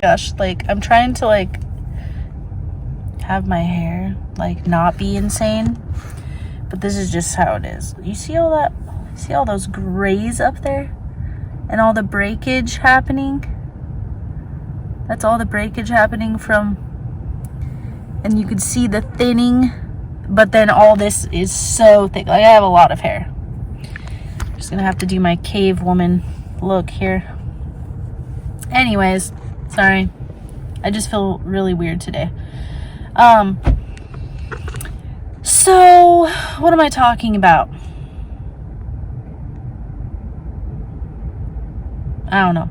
gosh, like, I'm trying to, like, have my hair, like, not be insane. But this is just how it is. You see all that? See all those grays up there? And all the breakage happening? That's all the breakage happening from... And you could see the thinning. But then all this is so thick. Like, I have a lot of hair. Just gonna have to do my cave woman look here. Anyways, sorry. I just feel really weird today. So, what am I talking about? I don't know.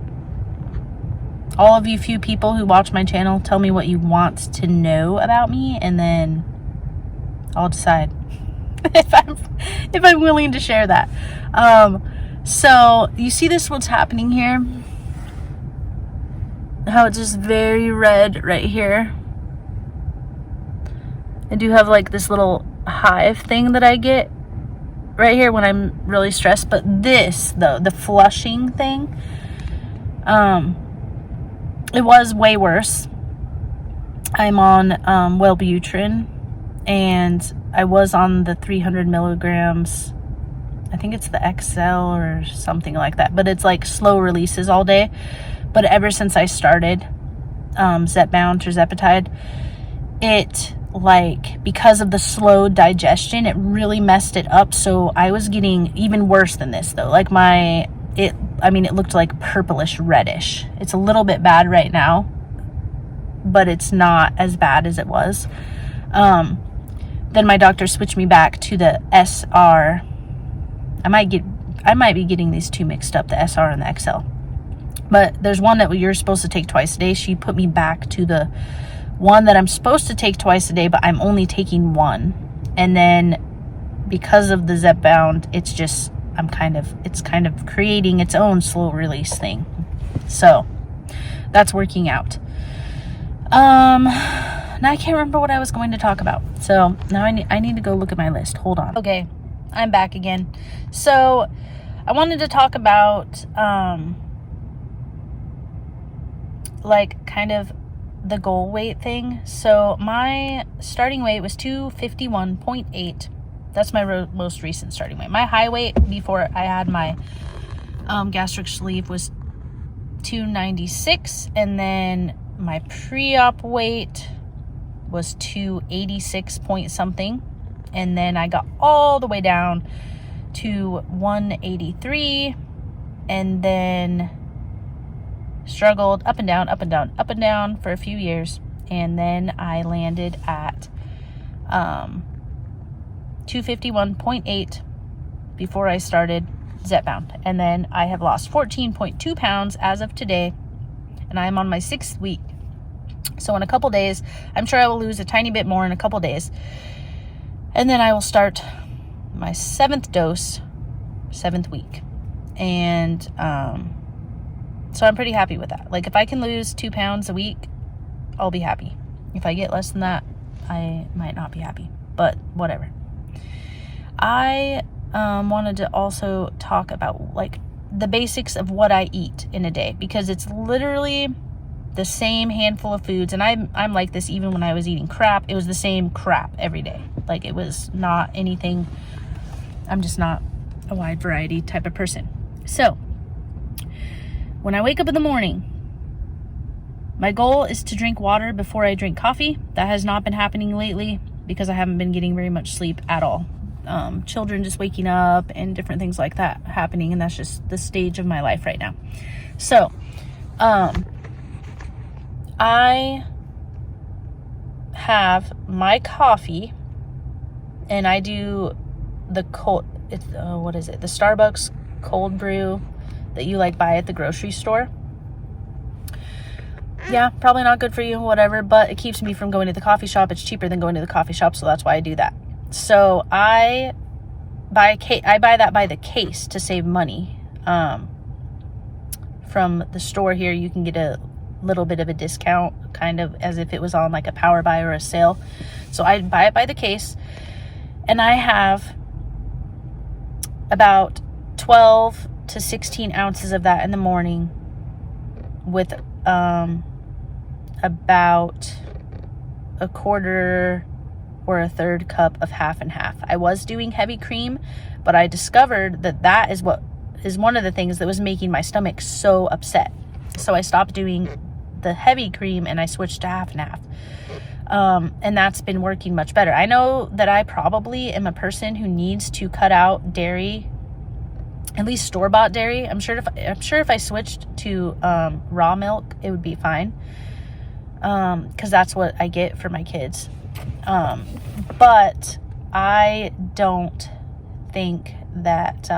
All of you few people who watch my channel, tell me what you want to know about me, and then I'll decide if I'm willing to share that. So you see this, what's happening here? How it's just very red right here. I do have like this little hive thing that I get right here when I'm really stressed. But this, though, the flushing thing, it was way worse. I'm on Wellbutrin, and I was on the 300 milligrams. I think it's the XL or something like that. But it's like slow releases all day. But ever since I started Zepbound, tirzepatide, it, like, because of the slow digestion, it really messed it up. So I was getting even worse than this, though. Like, it looked like purplish reddish. It's a little bit bad right now, but it's not as bad as it was. Then my doctor switched me back to the SR. I might be getting these two mixed up, the SR and the XL. But there's one that you're supposed to take twice a day. She put me back to the one that I'm supposed to take twice a day, but I'm only taking one. And then because of the Zepbound, it's kind of creating its own slow release thing. So that's working out. Now I can't remember what I was going to talk about. So now I need to go look at my list. Hold on. Okay, I'm back again. So I wanted to talk about like kind of the goal weight thing. So my starting weight was 251.8. That's my most recent starting weight. My high weight before I had my gastric sleeve was 296, and then my pre-op weight was 286 point something, and then I got all the way down to 183, and then struggled up and down, up and down, up and down for a few years, and then I landed at 251.8 before I started Zepbound. And then I have lost 14.2 pounds as of today, and I am on my 6th week. So in a couple days, I'm sure I will lose a tiny bit more in a couple days, and then I will start my 7th dose, 7th week. And so I'm pretty happy with that. Like, if I can lose 2 pounds a week, I'll be happy. If I get less than that, I might not be happy, but whatever. I wanted to also talk about like the basics of what I eat in a day, because it's literally the same handful of foods. And I'm like this even when I was eating crap. It was the same crap every day. Like, it was not anything. I'm just not a wide variety type of person. So when I wake up in the morning, my goal is to drink water before I drink coffee. That has not been happening lately because I haven't been getting very much sleep at all. Children just waking up and different things like that happening, and that's just the stage of my life right now. So I have my coffee, and I do the cold, what is it? The Starbucks cold brew that you like buy at the grocery store. Yeah, probably not good for you, whatever, but it keeps me from going to the coffee shop. It's cheaper than going to the coffee shop, so that's why I do that. So I buy that by the case to save money. From the store here, you can get a little bit of a discount, kind of as if it was on like a power buy or a sale. So I buy it by the case, and I have about 12 to 16 ounces of that in the morning with about a quarter or a third cup of half and half. I was doing heavy cream, but I discovered that is one of the things that was making my stomach so upset. So I stopped doing the heavy cream and I switched to half and half. And that's been working much better. I know that I probably am a person who needs to cut out dairy, at least store-bought dairy. I'm sure if I switched to raw milk, it would be fine. Because that's what I get for my kids. But I don't think that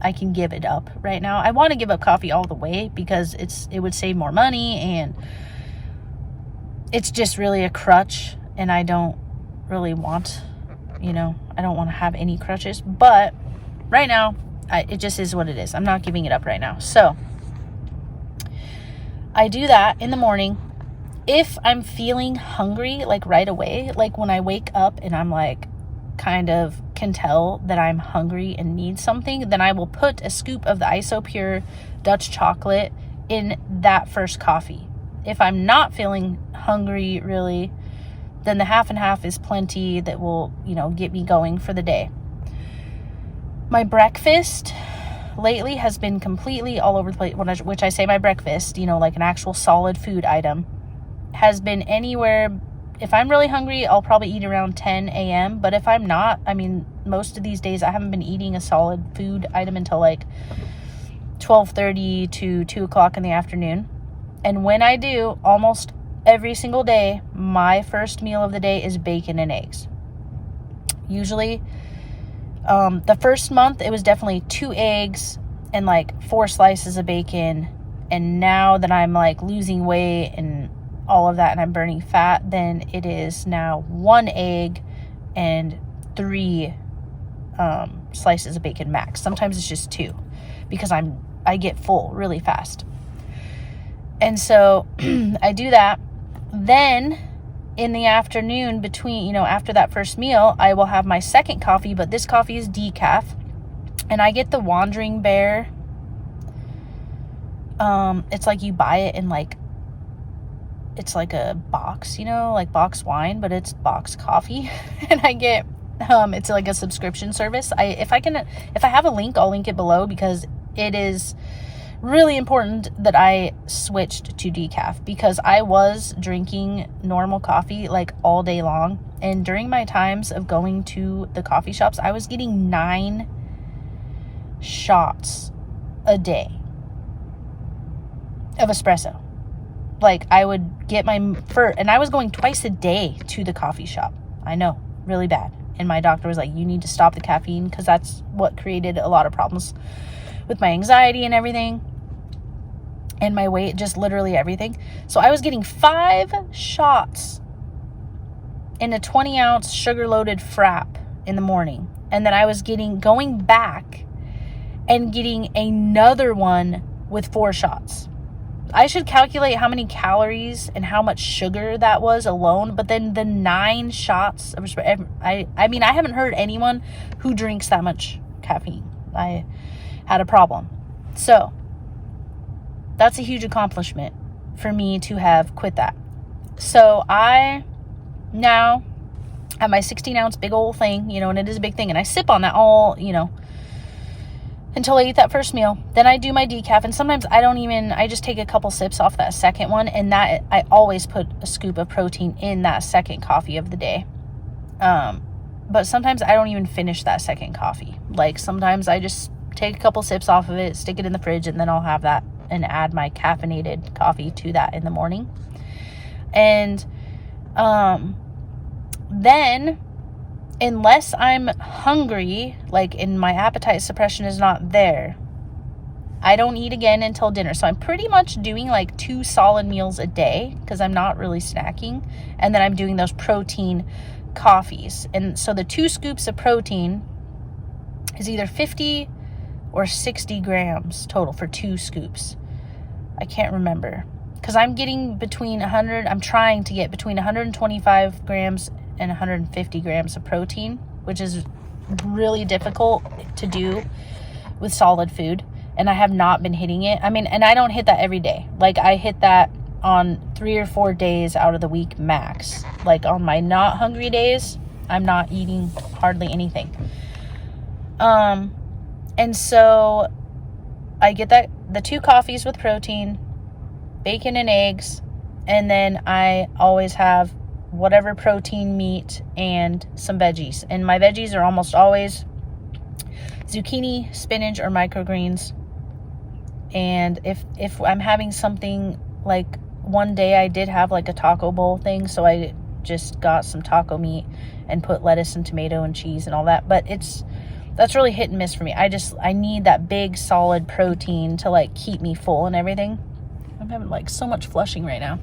I can give it up right now. I want to give up coffee all the way because it would save more money, and it's just really a crutch, and I don't really want, I don't want to have any crutches. But right now, it just is what it is. I'm not giving it up right now. So I do that in the morning. If I'm feeling hungry, like right away, like when I wake up and I'm like, kind of can tell that I'm hungry and need something, then I will put a scoop of the Isopure Dutch chocolate in that first coffee. If I'm not feeling hungry really, then the half and half is plenty that will, get me going for the day. My breakfast lately has been completely all over the place, which I say my breakfast, like an actual solid food item, has been anywhere. If I'm really hungry, I'll probably eat around 10 a.m. But if I'm not, most of these days I haven't been eating a solid food item until like 12:30 to 2 o'clock in the afternoon. And when I do, almost every single day, my first meal of the day is bacon and eggs. Usually, the first month, it was definitely 2 eggs and like 4 slices of bacon. And now that I'm like losing weight and all of that and I'm burning fat, then it is now 1 egg and 3 slices of bacon max. Sometimes it's just 2 because I get full really fast. And so I do that. Then in the afternoon between, after that first meal, I will have my second coffee, but this coffee is decaf. And I get the Wandering Bear. It's like you buy it in like, it's like a box, like box wine, but it's box coffee. And I get, it's like a subscription service. If I have a link, I'll link it below because it is really important that I switched to decaf because I was drinking normal coffee like all day long. And during my times of going to the coffee shops, I was getting 9 shots a day of espresso. Like I would get and I was going twice a day to the coffee shop. I know, really bad. And my doctor was like, you need to stop the caffeine because that's what created a lot of problems with my anxiety and everything. And my weight, just literally everything. So I was getting 5 shots in a 20-ounce sugar-loaded frap in the morning. And then I was going back and getting another one with 4 shots. I should calculate how many calories and how much sugar that was alone. But then the 9 shots of, I haven't heard anyone who drinks that much caffeine. I had a problem. So that's a huge accomplishment for me to have quit that. So I now have my 16-ounce big old thing, and it is a big thing. And I sip on that all, until I eat that first meal. Then I do my decaf. And sometimes I just take a couple sips off that second one. And that I always put a scoop of protein in that second coffee of the day. But sometimes I don't even finish that second coffee. Like sometimes I just take a couple sips off of it, stick it in the fridge, and then I'll have that and add my caffeinated coffee to that in the morning. And then unless I'm hungry, like and my appetite suppression is not there, I don't eat again until dinner. So I'm pretty much doing like 2 solid meals a day because I'm not really snacking. And then I'm doing those protein coffees. And so the 2 scoops of protein is either 50 or 60 grams total for 2 scoops. I can't remember because I'm getting I'm trying to get between 125 grams and 150 grams of protein, which is really difficult to do with solid food. And I have not been hitting it. And I don't hit that every day. Like I hit that on 3 or 4 days out of the week max. Like on my not hungry days, I'm not eating hardly anything. And so I get the 2 coffees with protein, bacon and eggs, and then I always have whatever protein meat and some veggies. And my veggies are almost always zucchini, spinach, or microgreens. And if I'm having something, like one day I did have like a taco bowl thing, so I just got some taco meat and put lettuce and tomato and cheese and all that. But that's really hit and miss for me. I need that big solid protein to like keep me full and everything. I'm having like so much flushing right now.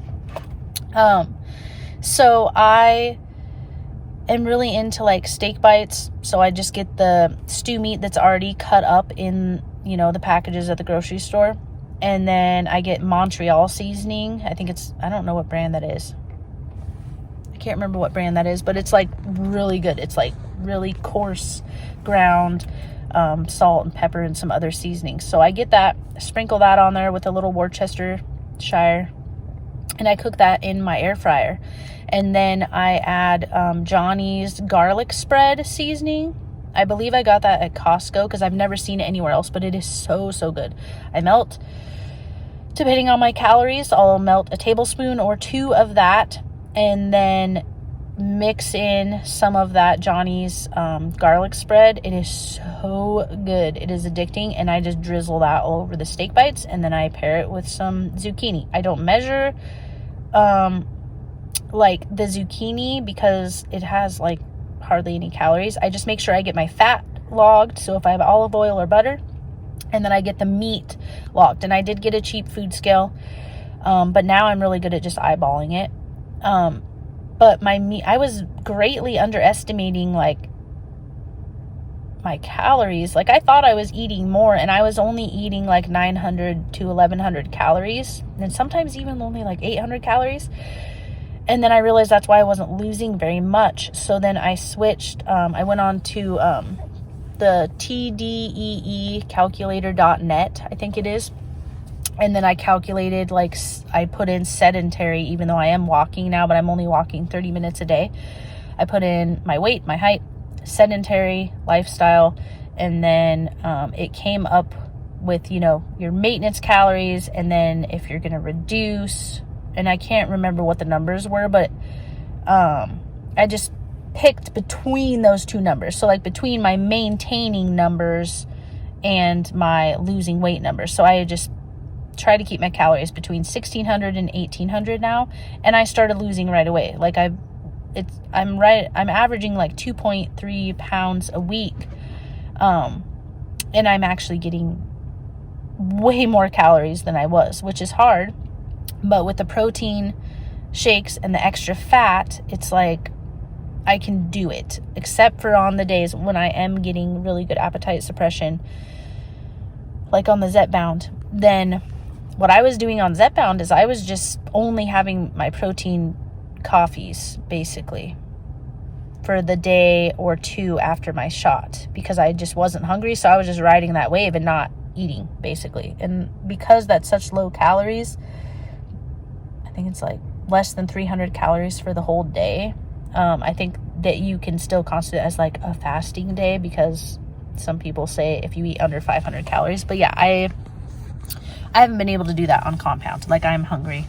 So I am really into like steak bites. So I just get the stew meat that's already cut up in, you know, the packages at the grocery store. And then I get Montreal seasoning. I don't know what brand that is. I can't remember what brand that is, but it's like really good. It's like really coarse ground salt and pepper and some other seasonings. So I get that, sprinkle that on there with a little Worcestershire, and I cook that in my air fryer. And then I add Johnny's garlic spread seasoning. I believe I got that at Costco because I've never seen it anywhere else, but it is so, so good. I melt, depending on my calories, I'll melt a tablespoon or 2 of that, and then mix in some of that Johnny's garlic spread. It is so good. It is addicting, and I just drizzle that all over the steak bites, and then I pair it with some zucchini. I don't measure like the zucchini because it has like hardly any calories. I just make sure I get my fat logged, so if I have olive oil or butter, and then I get the meat logged. And I did get a cheap food scale, but now I'm really good at just eyeballing it. But my meat, I was greatly underestimating like my calories. Like I thought I was eating more, and I was only eating like 900 to 1100 calories, and sometimes even only like 800 calories. And then I realized that's why I wasn't losing very much. So then I switched. I went on to the TDEEcalculator.net, I think it is. And then I calculated, like, I put in sedentary, even though I am walking now, but I'm only walking 30 minutes a day. I put in my weight, my height, sedentary lifestyle, and then it came up with, you know, your maintenance calories, and then if you're going to reduce, and I can't remember what the numbers were, but I just picked between those 2 numbers. So like between my maintaining numbers and my losing weight numbers. So I just try to keep my calories between 1600 and 1800 now, and I started losing right away. Like I'm averaging like 2.3 pounds a week, and I'm actually getting way more calories than I was, which is hard. But with the protein shakes and the extra fat, it's like I can do it, except for on the days when I am getting really good appetite suppression, like on the Zepbound. Then what I was doing on Zepbound is I was just only having my protein coffees, basically, for the day or 2 after my shot, because I just wasn't hungry. So I was just riding that wave and not eating, basically. And because that's such low calories, I think it's like less than 300 calories for the whole day. I think that you can still consider it as like a fasting day, because some people say if you eat under 500 calories. But yeah, I haven't been able to do that on Compound. Like, I'm hungry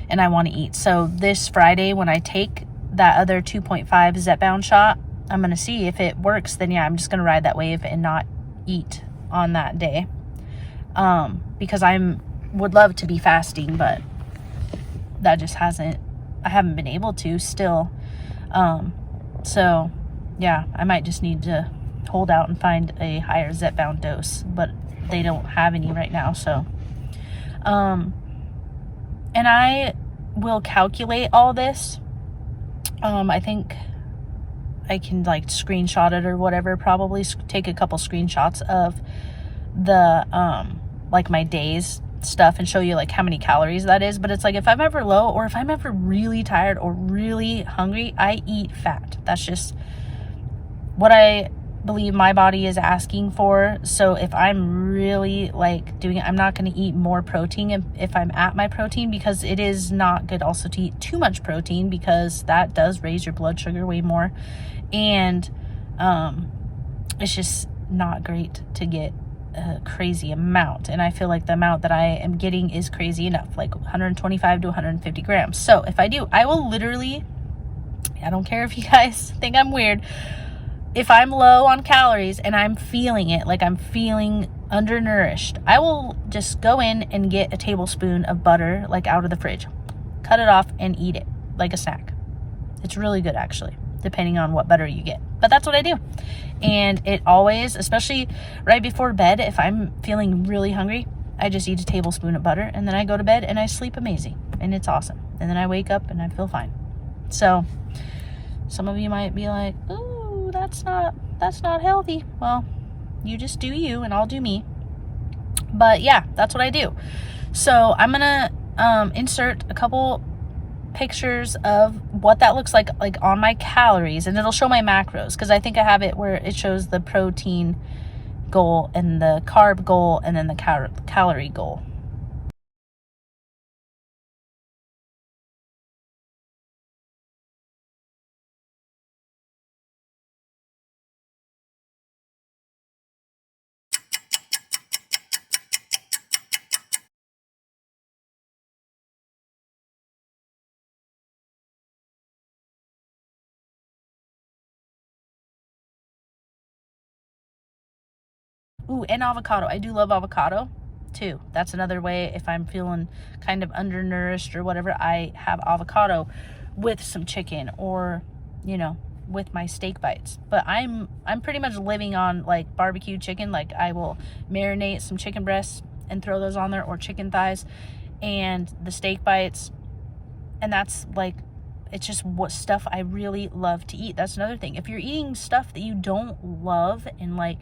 and I want to eat. So this Friday, when I take that other 2.5 Zepbound shot, I'm going to see if it works. Then yeah, I'm just going to ride that wave and not eat on that day. Because would love to be fasting, but that just I haven't been able to still. So yeah, I might just need to hold out and find a higher Zepbound dose, but they don't have any right now. So, and I will calculate all this. I think I can like screenshot it or whatever, probably take a couple screenshots of the, like my days stuff and show you like how many calories that is. But it's like, if I'm ever low, or if I'm ever really tired or really hungry, I eat fat. That's just what I believe my body is asking for. So if I'm really like doing it, I'm not going to eat more protein if I'm at my protein, because it is not good also to eat too much protein, because that does raise your blood sugar way more. And it's just not great to get a crazy amount. And I feel like the amount that I am getting is crazy enough, like 125 to 150 grams. So if I do, I will literally, I don't care if you guys think I'm weird, if I'm low on calories and I'm feeling it, like I'm feeling undernourished, I will just go in and get a tablespoon of butter, like out of the fridge, cut it off and eat it like a snack. It's really good, actually, depending on what butter you get. But that's what I do. And it always, especially right before bed, if I'm feeling really hungry, I just eat a tablespoon of butter, and then I go to bed and I sleep amazing, and it's awesome. And then I wake up and I feel fine. So some of you might be like, ooh, that's not healthy. Well, you just do you and I'll do me. But yeah, that's what I do. So I'm gonna insert a couple pictures of what that looks like on my calories, and it'll show my macros, because I think I have it where it shows the protein goal and the carb goal and then the calorie goal. Ooh, and avocado. I do love avocado too. That's another way, if I'm feeling kind of undernourished or whatever, I have avocado with some chicken, or, you know, with my steak bites. But I'm pretty much living on like barbecue chicken. Like I will marinate some chicken breasts and throw those on there, or chicken thighs and the steak bites. And that's like, it's just what stuff I really love to eat. That's another thing. If you're eating stuff that you don't love and like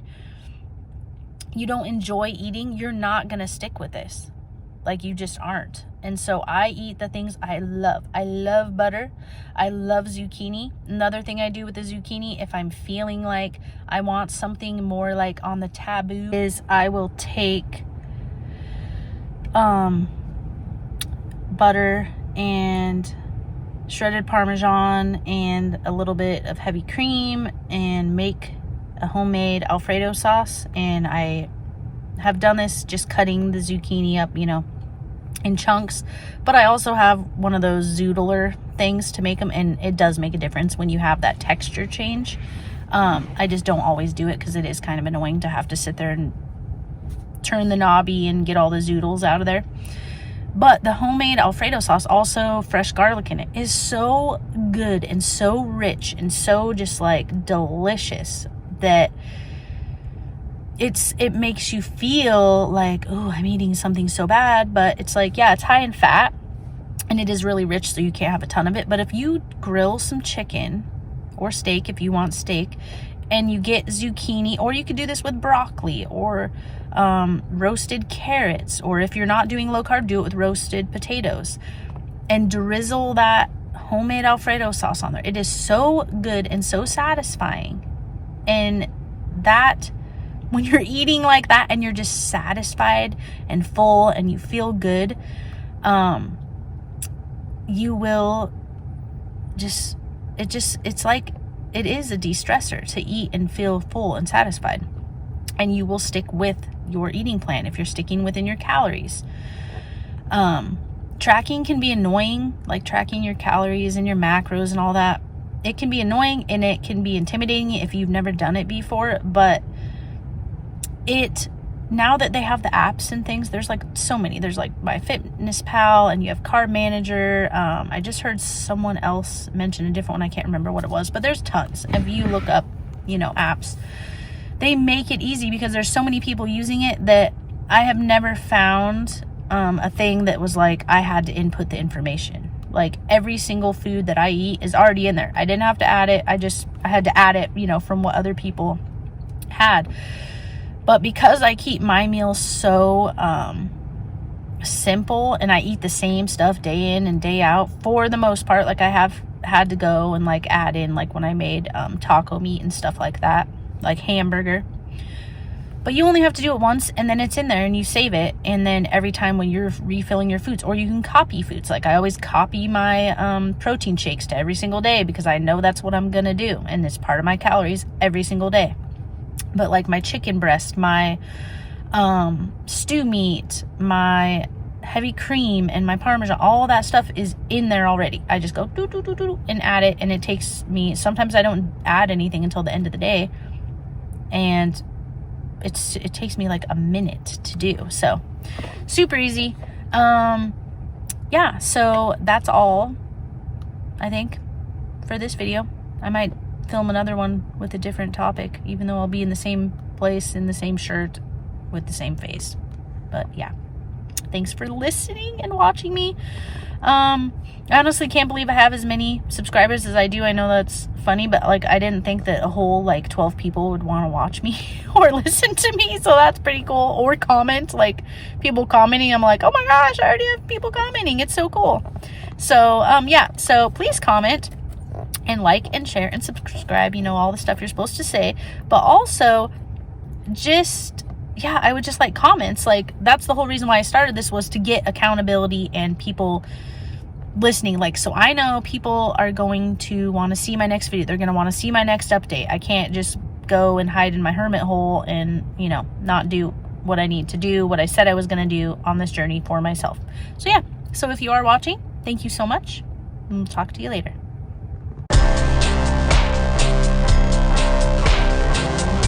you don't enjoy eating, you're not gonna stick with this. Like, you just aren't. And so I eat the things I love. I love butter. I love zucchini. Another thing I do with the zucchini, if I'm feeling like I want something more like on the taboo, is I will take butter and shredded Parmesan and a little bit of heavy cream and make a homemade Alfredo sauce. And I have done this just cutting the zucchini up, you know, in chunks. But I also have one of those zoodler things to make them, and it does make a difference when you have that texture change. I just don't always do it because it is kind of annoying to have to sit there and turn the knobby and get all the zoodles out of there. But the homemade Alfredo sauce, also fresh garlic in it, is so good and so rich and so just like delicious that it makes you feel like, oh, I'm eating something so bad. But it's like, yeah, it's high in fat and it is really rich, so you can't have a ton of it. But if you grill some chicken or steak, if you want steak, and you get zucchini, or you could do this with broccoli or roasted carrots, or if you're not doing low carb, do it with roasted potatoes, and drizzle that homemade Alfredo sauce on there. It is so good and so satisfying. And that, when you're eating like that and you're just satisfied and full and you feel good, you will just, it's like, it is a de-stressor to eat and feel full and satisfied. And you will stick with your eating plan if you're sticking within your calories. Tracking can be annoying, like tracking your calories and your macros and all that. It can be annoying and it can be intimidating if you've never done it before. But now that they have the apps and things, there's like so many. There's like MyFitnessPal, and you have Carb Manager. I just heard someone else mention a different one. I can't remember what it was, but there's tons. If you look up, you know, apps, they make it easy because there's so many people using it that I have never found a thing that was like I had to input the information. Like every single food that I eat is already in there. I didn't have to add it. I had to add it, you know, from what other people had. But because I keep my meals so simple, and I eat the same stuff day in and day out for the most part, like I have had to go and like add in, like when I made taco meat and stuff like that, like hamburger. But you only have to do it once, and then it's in there and you save it. And then every time when you're refilling your foods, or you can copy foods. Like I always copy my protein shakes to every single day because I know that's what I'm going to do. And it's part of my calories every single day. But like my chicken breast, my stew meat, my heavy cream, and my Parmesan, all that stuff is in there already. I just go do, do, do, do, and add it. And it takes me, sometimes I don't add anything until the end of the day. And it takes me like a minute to do. So super easy. Yeah, so that's all I think for this video. I might film another one with a different topic, even though I'll be in the same place, in the same shirt, with the same face. But yeah, thanks for listening and watching me. I honestly can't believe I have as many subscribers as I do. I know that's funny, but like I didn't think that a whole like 12 people would want to watch me or listen to me, so that's pretty cool. Or comment, like people commenting, I'm like, oh my gosh, I already have people commenting, it's so cool. So yeah, so please comment and like and share and subscribe, you know, all the stuff you're supposed to say. But also just, yeah, I would just like comments. Like that's the whole reason why I started this, was to get accountability and people listening. Like, so I know people are going to want to see my next video. They're going to want to see my next update. I can't just go and hide in my hermit hole and, you know, not do what I need to do, what I said I was going to do on this journey for myself. So yeah, so if you are watching, thank you so much. And we'll talk to you later.